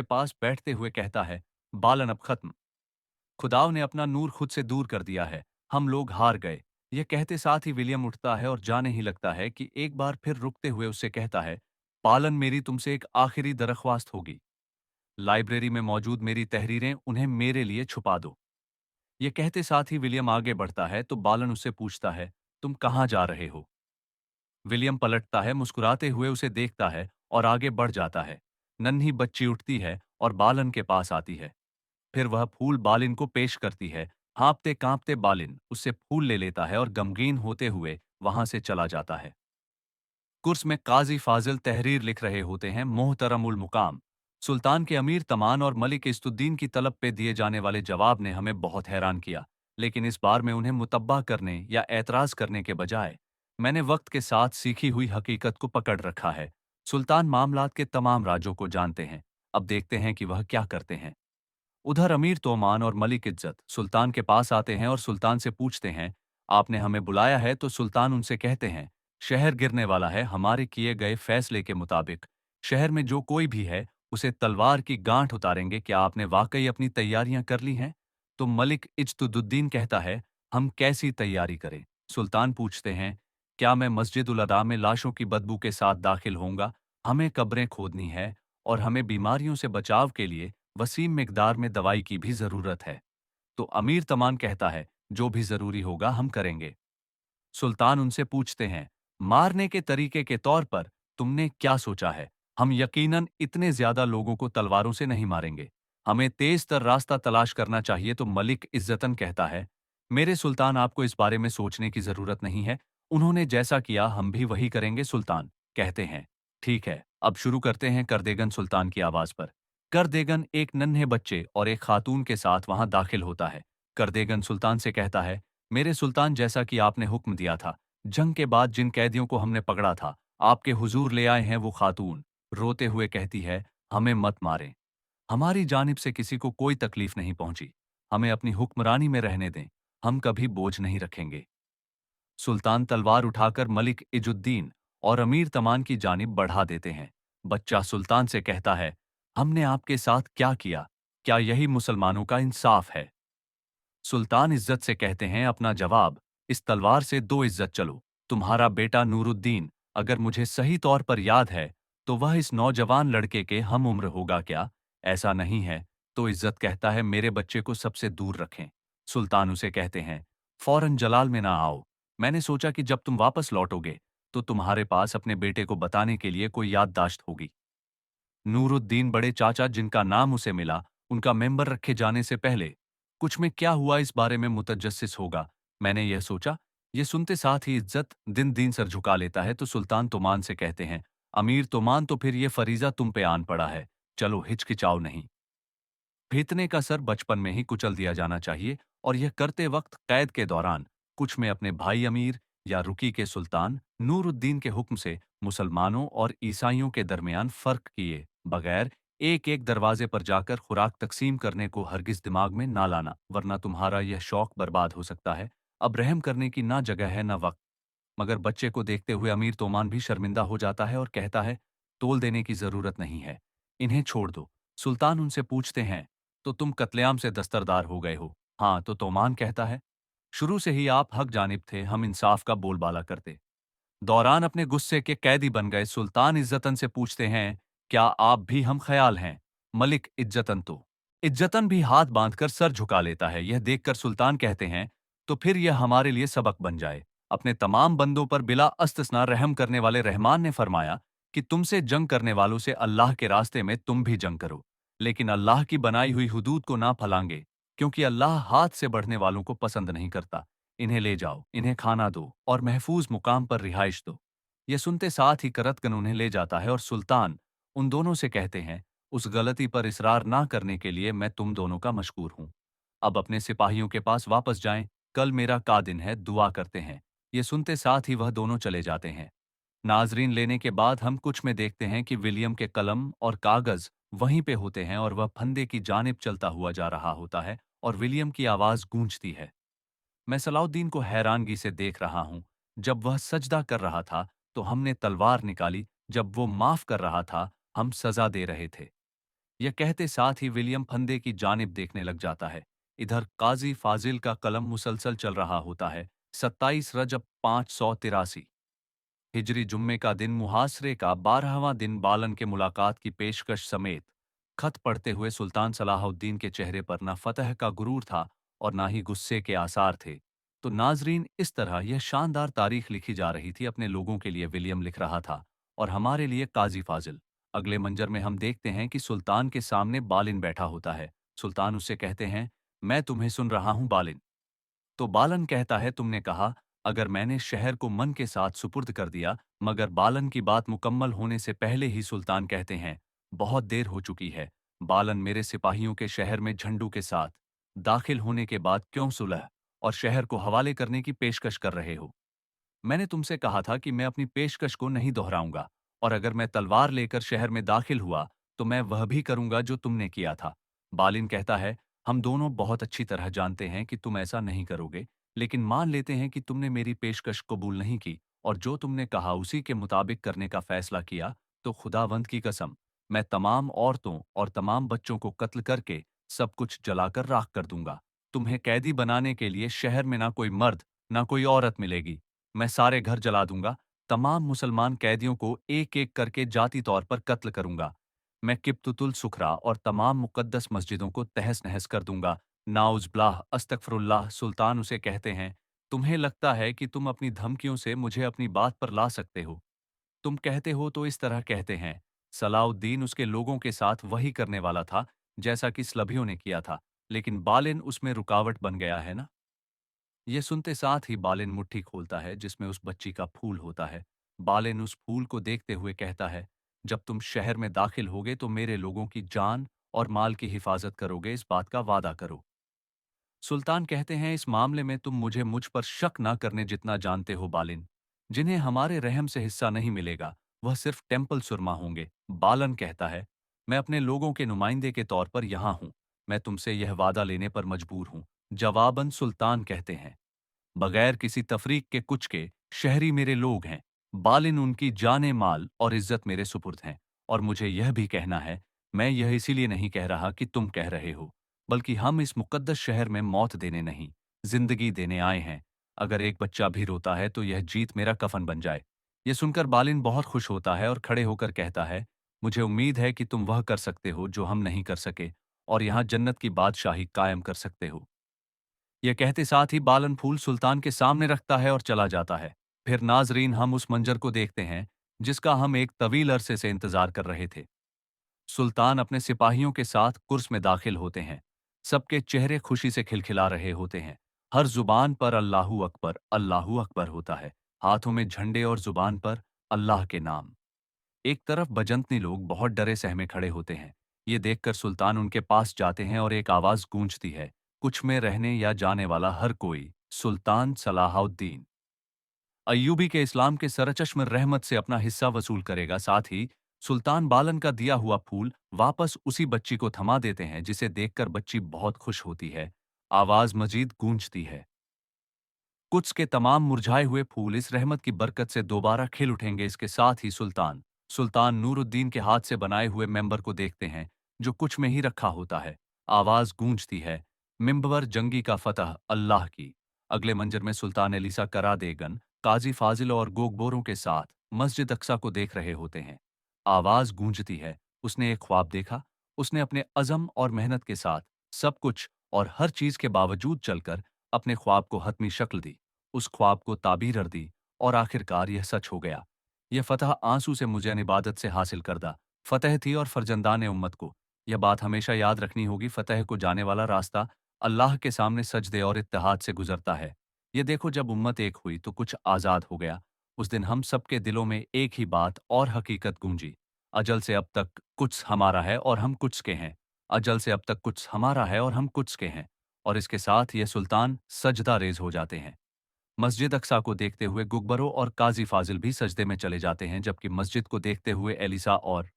के पास बैठते हुए कहता है, बालन अब खत्म। खुदाव ने अपना नूर खुद से दूर कर दिया है। हम लोग हार गए। यह कहते साथ ही विलियम उठता है और जाने ही लगता है कि एक बार फिर रुकते हुए उससे कहता है, पालन मेरी तुमसे एक आखिरी दरख्वास्त होगी। लाइब्रेरी में मौजूद मेरी तहरीरें उन्हें मेरे लिए छुपा दो। यह कहते साथ ही विलियम आगे बढ़ता है तो बालन उससे पूछता है, तुम कहाँ जा रहे हो? विलियम पलटता है, मुस्कुराते हुए उसे देखता है और आगे बढ़ जाता है। नन्ही बच्ची उठती है और बालन के पास आती है। फिर वह फूल बालिन को पेश करती है। हाँपते कांपते बालिन उससे फूल ले लेता है और गमगीन होते हुए वहां से चला जाता है। कुर्स में काजी फाजिल तहरीर लिख रहे होते हैं, मोहतरम उल मुकाम। सुल्तान के अमीर तमान और मलिक इस्तुद्दीन की तलब पे दिए जाने वाले जवाब ने हमें बहुत हैरान किया, लेकिन इस बार में उन्हें मुतब्बा करने या एतराज करने के बजाय मैंने वक्त के साथ सीखी हुई हकीकत को पकड़ रखा है। सुल्तान मामलात के तमाम राजों को जानते हैं। अब देखते हैं कि वह क्या करते हैं। उधर अमीर तोमान और मलिक इज्जत सुल्तान के पास आते हैं और सुल्तान से पूछते हैं, आपने हमें बुलाया है? तो सुल्तान उनसे कहते हैं, शहर गिरने वाला है। हमारे किए गए फैसले के मुताबिक शहर में जो कोई भी है उसे तलवार की गांठ उतारेंगे। क्या आपने वाकई अपनी तैयारियां कर ली हैं? तो मलिक इज्तुद्दीन कहता है, हम कैसी तैयारी करें? सुल्तान पूछते हैं, क्या मैं मस्जिद उल अदा में लाशों की बदबू के साथ दाखिल होऊंगा? हमें कब्रें खोदनी है और हमें बीमारियों से बचाव के लिए वसीम मिकदार में दवाई की भी जरूरत है। तो अमीर तमान कहता है, जो भी जरूरी होगा हम करेंगे। सुल्तान उनसे पूछते हैं, मारने के तरीके के तौर पर तुमने क्या सोचा है? हम यकीनन इतने ज्यादा लोगों को तलवारों से नहीं मारेंगे। हमें तेज तर रास्ता तलाश करना चाहिए। तो मलिक इज्जतन कहता है, मेरे सुल्तान, आपको इस बारे में सोचने की जरूरत नहीं है। उन्होंने जैसा किया हम भी वही करेंगे। सुल्तान कहते हैं, ठीक है, अब शुरू करते हैं। करदेगन सुल्तान की आवाज पर करदेगन एक नन्हे बच्चे और एक खातून के साथ वहां दाखिल होता है। करदेगन सुल्तान से कहता है, मेरे सुल्तान, जैसा कि आपने हुक्म दिया था, जंग के बाद जिन कैदियों को हमने पकड़ा था आपके हुजूर ले आए हैं। वो खातून रोते हुए कहती है, हमें मत मारें। हमारी जानिब से किसी को कोई तकलीफ नहीं पहुंची। हमें अपनी हुक्मरानी में रहने दें। हम कभी बोझ नहीं रखेंगे। सुल्तान तलवार उठाकर मलिक इजुद्दीन और अमीर तमान की जानिब बढ़ा देते हैं। बच्चा सुल्तान से कहता है, हमने आपके साथ क्या किया? क्या यही मुसलमानों का इंसाफ है? सुल्तान इज्जत से कहते हैं, अपना जवाब, इस तलवार से दो इज्जत चलो। तुम्हारा बेटा नूरुद्दीन, अगर मुझे सही तौर पर याद है, तो वह इस नौजवान लड़के के हम उम्र होगा क्या? ऐसा नहीं है। तो इज्जत कहता है, मेरे बच्चे को सबसे दूर रखें। सुल्तान उसे कहते हैं, फौरन जलाल में ना आओ। मैंने सोचा कि जब तुम वापस लौटोगे तो तुम्हारे पास अपने बेटे को बताने के लिए कोई याददाश्त होगी। नूरुद्दीन बड़े चाचा जिनका नाम उसे मिला, उनका मेंबर रखे जाने से पहले कुछ में क्या हुआ इस बारे में मुतजस्सिस होगा। मैंने यह सोचा। ये सुनते साथ ही इज्जत दिन दिन सर झुका लेता है। तो सुल्तान तोमान से कहते हैं, अमीर तोमान, तो फिर ये फरीजा तुम पे आन पड़ा है। चलो, हिचकिचाओ नहीं। फितने का सर बचपन में ही कुचल दिया जाना चाहिए और यह करते वक्त कैद के दौरान कुछ में अपने भाई अमीर या रुकी के सुल्तान नूरुद्दीन के हुक्म से मुसलमानों और ईसाइयों के दरमियान फर्क किए बगैर एक एक दरवाजे पर जाकर खुराक तकसीम करने को हरगिज दिमाग में ना लाना, वरना तुम्हारा यह शौक बर्बाद हो सकता है। अब रहम करने की ना जगह है ना वक्त। मगर बच्चे को देखते हुए अमीर तोमान भी शर्मिंदा हो जाता है और कहता है, तोल देने की जरूरत नहीं है, इन्हें छोड़ दो। सुल्तान उनसे पूछते हैं, तो तुम कत्लेआम से दस्तरदार हो गए हो? हाँ। तो तोमान कहता है, शुरू से ही आप हक जानिब थे। हम इंसाफ का बोलबाला करते दौरान अपने गुस्से के कैदी बन गए। सुल्तान इज्जतन से पूछते हैं, क्या आप भी हम ख्याल हैं? मलिक इज्जतन भी हाथ बांधकर सर झुका लेता है। यह देखकर सुल्तान कहते हैं, तो फिर यह हमारे लिए सबक बन जाए। अपने तमाम बंदों पर बिला अस्तना रहम करने वाले रहमान ने फरमाया कि तुमसे जंग करने वालों से अल्लाह के रास्ते में तुम भी जंग करो, लेकिन अल्लाह की बनाई हुई हुदूद को ना फलांगे, क्योंकि अल्लाह हाथ से बढ़ने वालों को पसंद नहीं करता। इन्हें ले जाओ, इन्हें खाना दो और महफूज मुकाम पर रिहाइश दो। यह सुनते साथ ही करतगन उन्हें ले जाता है और सुल्तान उन दोनों से कहते हैं, उस गलती पर इसरार ना करने के लिए मैं तुम दोनों का मशकूर हूं। अब अपने सिपाहियों के पास वापस जाएं। कल मेरा का दिन है, दुआ करते हैं। ये सुनते साथ ही वह दोनों चले जाते हैं। नाजरीन, लेने के बाद हम कुछ में देखते हैं कि विलियम के कलम और कागज वहीं पे होते हैं और वह फंदे की जानिब चलता हुआ जा रहा होता है और विलियम की आवाज गूंजती है। मैं सलाउद्दीन को हैरानगी से देख रहा हूं। जब वह सजदा कर रहा था तो हमने तलवार निकाली, जब वो माफ कर रहा था हम सजा दे रहे थे। यह कहते साथ ही विलियम फंदे की जानिब देखने लग जाता है। इधर काजी फाजिल का कलम मुसलसल चल रहा होता है। 27 रजब 583 हिजरी जुम्मे का दिन मुहासरे का 12वां दिन बालन के मुलाकात की पेशकश समेत खत पढ़ते हुए सुल्तान सलाहुद्दीन के चेहरे पर न फतह का गुरूर था और ना ही गुस्से के आसार थे। तो नाजरीन, इस तरह यह शानदार तारीख लिखी जा रही थी। अपने लोगों के लिए विलियम लिख रहा था और हमारे लिए काजी फाजिल। अगले मंजर में हम देखते हैं कि सुल्तान के सामने बालिन बैठा होता है। सुल्तान उससे कहते हैं, मैं तुम्हें सुन रहा हूं बालिन। तो बालन कहता है, तुमने कहा अगर मैंने शहर को मन के साथ सुपुर्द कर दिया। मगर बालन की बात मुकम्मल होने से पहले ही सुल्तान कहते हैं, बहुत देर हो चुकी है। बालन, मेरे सिपाहियों के शहर में झंडू के साथ दाखिल होने के बाद क्यों सुलह और शहर को हवाले करने की पेशकश कर रहे हो? मैंने तुमसे कहा था कि मैं अपनी पेशकश को नहीं दोहराऊंगा और अगर मैं तलवार लेकर शहर में दाखिल हुआ तो मैं वह भी करूंगा जो तुमने किया था। बालिन कहता है, हम दोनों बहुत अच्छी तरह जानते हैं कि तुम ऐसा नहीं करोगे, लेकिन मान लेते हैं कि तुमने मेरी पेशकश कबूल नहीं की और जो तुमने कहा उसी के मुताबिक करने का फैसला किया, तो खुदावंद की कसम, मैं तमाम औरतों और तमाम बच्चों को कत्ल करके सब कुछ जलाकर राख कर दूंगा। तुम्हें कैदी बनाने के लिए शहर में ना कोई मर्द ना कोई औरत मिलेगी। मैं सारे घर जला दूंगा। तमाम मुसलमान कैदियों को एक-एक करके जाती तौर पर कत्ल करूंगा। मैं किब्तुतुल सुखरा और तमाम मुकद्दस मस्जिदों को तहस-नहस कर दूंगा। नाउज़ुबिल्लाह, अस्तगफिरुल्लाह। सुल्तान उसे कहते हैं, तुम्हें लगता है कि तुम अपनी धमकियों से मुझे अपनी बात पर ला सकते हो। तुम कहते हो तो इस तरह कहते हैं। सलाउद्दीन उसके लोगों के साथ वही करने वाला था, जैसा कि स्लभियों ने किया था, लेकिन बालिन उसमें रुकावट बन गया है ना? ये सुनते साथ ही बालिन मुट्ठी खोलता है जिसमें उस बच्ची का फूल होता है। बालिन उस फूल को देखते हुए कहता है, जब तुम शहर में दाखिल होगे तो मेरे लोगों की जान और माल की हिफाजत करोगे, इस बात का वादा करो। सुल्तान कहते हैं, इस मामले में तुम मुझ पर शक ना करने जितना जानते हो बालिन। जिन्हें हमारे रहम से हिस्सा नहीं मिलेगा वह सिर्फ टेम्पल सुरमा होंगे। बालन कहता है, मैं अपने लोगों के नुमाइंदे के तौर पर यहाँ हूँ। मैं तुमसे यह वादा लेने पर मजबूर हूँ। जवाबन सुल्तान कहते हैं, बगैर किसी तफरीक के कुछ के शहरी मेरे लोग हैं। बालिन, उनकी जाने माल और इज्जत मेरे सुपुर्द हैं। और मुझे यह भी कहना है, मैं यह इसीलिए नहीं कह रहा कि तुम कह रहे हो, बल्कि हम इस मुकद्दस शहर में मौत देने नहीं, जिंदगी देने आए हैं। अगर एक बच्चा भी रोता है तो यह जीत मेरा कफन बन जाए। यह सुनकर बालिन बहुत खुश होता है और खड़े होकर कहता है, मुझे उम्मीद है कि तुम वह कर सकते हो जो हम नहीं कर सके और यहाँ जन्नत की बादशाही कायम कर सकते हो। यह कहते साथ ही बालन फूल सुल्तान के सामने रखता है और चला जाता है। फिर नाजरीन, हम उस मंजर को देखते हैं जिसका हम एक तवील अरसे से इंतजार कर रहे थे। सुल्तान अपने सिपाहियों के साथ कुर्स में दाखिल होते हैं। सबके चेहरे खुशी से खिलखिला रहे होते हैं। हर जुबान पर अल्लाहू अकबर होता है। हाथों में झंडे और जुबान पर अल्लाह के नाम। एक तरफ बजंतनी लोग बहुत डरे सहमे खड़े होते हैं। ये देखकर सुल्तान उनके पास जाते हैं और एक आवाज गूंजती है, कुछ में रहने या जाने वाला हर कोई सुल्तान सलाहुद्दीन अय्यूबी के इस्लाम के सरचश्म रहमत से अपना हिस्सा वसूल करेगा। साथ ही सुल्तान बालन का दिया हुआ फूल वापस उसी बच्ची को थमा देते हैं, जिसे देखकर बच्ची बहुत खुश होती है। आवाज मजीद गूंजती है, कुछ के तमाम मुरझाए हुए फूल इस रहमत की बरकत से दोबारा खिल उठेंगे। इसके साथ ही सुल्तान सुल्तान नूरुद्दीन के हाथ से बनाए हुए मेंबर को देखते हैं, जो कुछ में ही रखा होता है। आवाज गूंजती है, मिंबर जंगी का फतह अल्लाह की। अगले मंजर में सुल्तान एलिसा करा देगन काजी फाजिल और गोगबोरों के साथ मस्जिद अक्सा को देख रहे होते हैं। आवाज गूंजती है, उसने एक ख्वाब देखा। उसने अपने अज़म और मेहनत के साथ सब कुछ और हर चीज के बावजूद चलकर अपने ख्वाब को हतमी शक्ल दी, उस ख्वाब को ताबीर दी और आखिरकार यह सच हो गया। यह फतह आंसू से मुजन इबादत से हासिल करदा फतह थी और फरजंदान उम्मत को यह बात हमेशा याद रखनी होगी, फतह को जाने वाला रास्ता अल्लाह के सामने सजदे और इत्तेहाद से गुजरता है। ये देखो, जब उम्मत एक हुई तो कुछ आज़ाद हो गया। उस दिन हम सबके दिलों में एक ही बात और हकीकत गूंजी, अजल से अब तक कुछ हमारा है और हम कुछ के हैं। अजल से अब तक कुछ हमारा है और हम कुछ के हैं। और इसके साथ ये सुल्तान सजदा रेज हो जाते हैं। मस्जिद अक्सा को देखते हुए गुकबरो और काजी फाजिल भी सजदे में चले जाते हैं, जबकि मस्जिद को देखते हुए एलिसा और